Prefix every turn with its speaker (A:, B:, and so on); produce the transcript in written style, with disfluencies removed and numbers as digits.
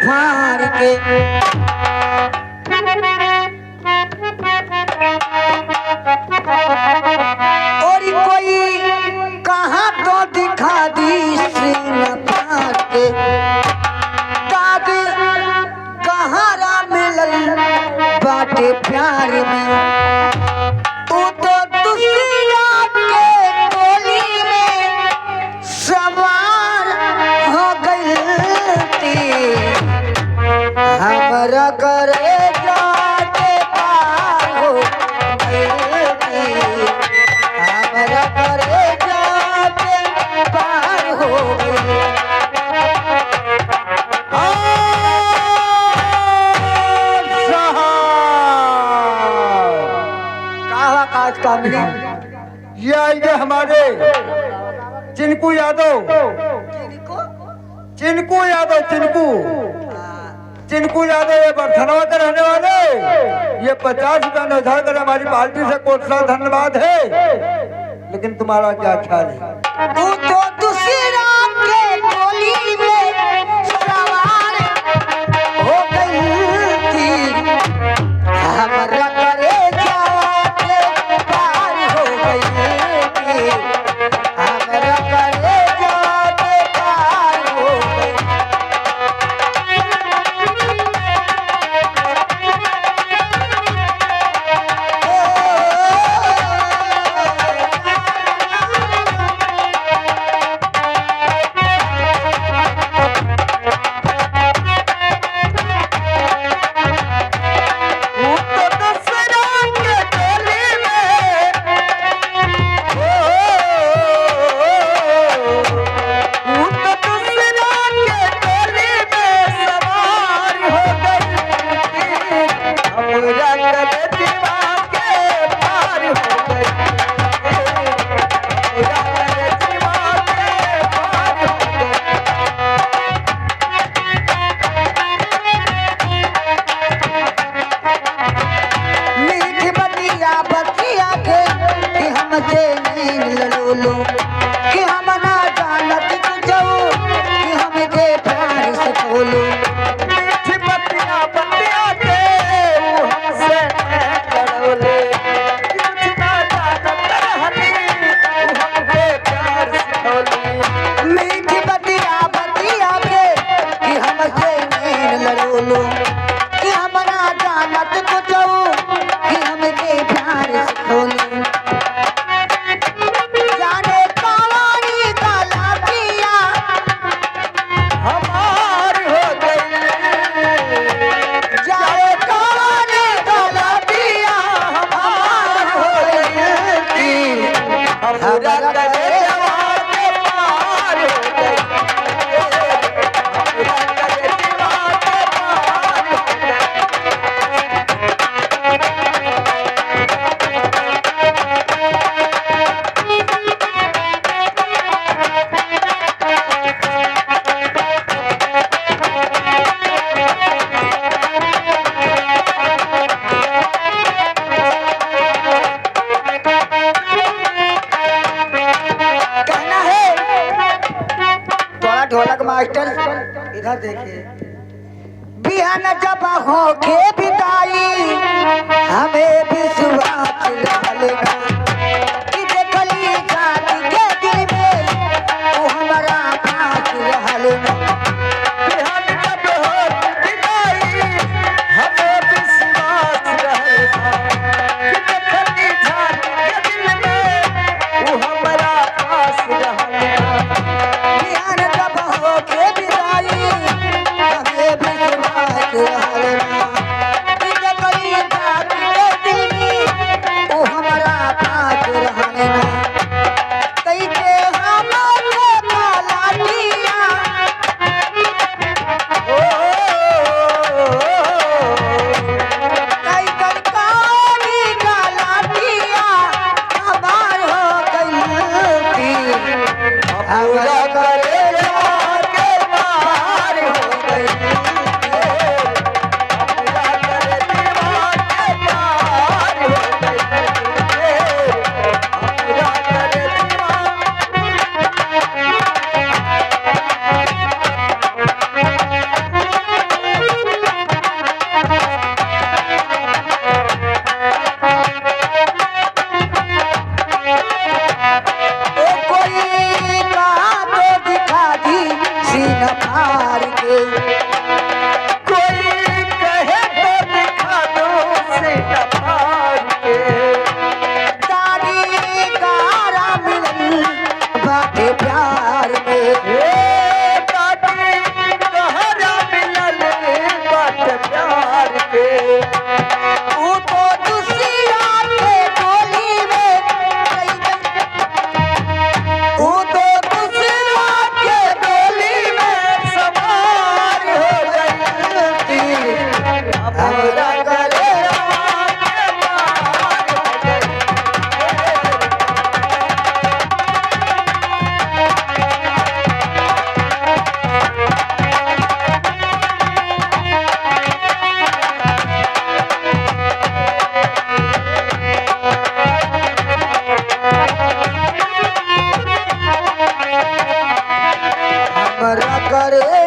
A: फाड़ के और कोई कहाँ तो दिखा दी सीना फाड़ के काग कहाँ रा मिलल बाटे प्यार में तू तो दूसरी रात के टोली में सवार हो गई हमरा करे जाके पार हो गई हमरा करे जाके पार हो गई कहा काज का मिला
B: ये आएंगे हमारे चिंकू यादव चिंकू यादव चिंकू यादव ये बरथनवा के रहने वाले ये 50 रुपया नौझाड़ कर हमारी पार्टी से कोट सा धन्यवाद है। लेकिन तुम्हारा क्या ख्याल है?
A: तू तो दूसरा के टोली में सवार हो गई थी हमरा करे जाके पार हो गई थी हमरा करे जाके पार हो गई कि हम ना जानत जाओ कि हम के प्यार से बोलो मीठी बतिया बतिया के हमसे लड़ोले कुछ ना जानत रहनी हम के प्यार से बोलो मीठी बतिया बतिया के कि हमसे लड़ोलो कि हम ना जानत जाओ कि हम के प्यार से बोलो ढोलक मास्टर इधर देखिए बिहान जब हो के बिताई हमें विश्वास डालेगा कि देखली जाति के दिल में वो हमारा पास रहलेगा बिहान जब हो बिताई हमें विश्वास रहेगा कि देखली जाति के दिल में वो हमारा पास रहेगा बिहान के बिदाई हमें विश्वास रहलेगा कि देखली जाति के दिल में वो हमारा पास रहलेगा कैसे हमारे काला दिया कई काली काला दिया हमार हो गई थी हमरा करे हमरा करे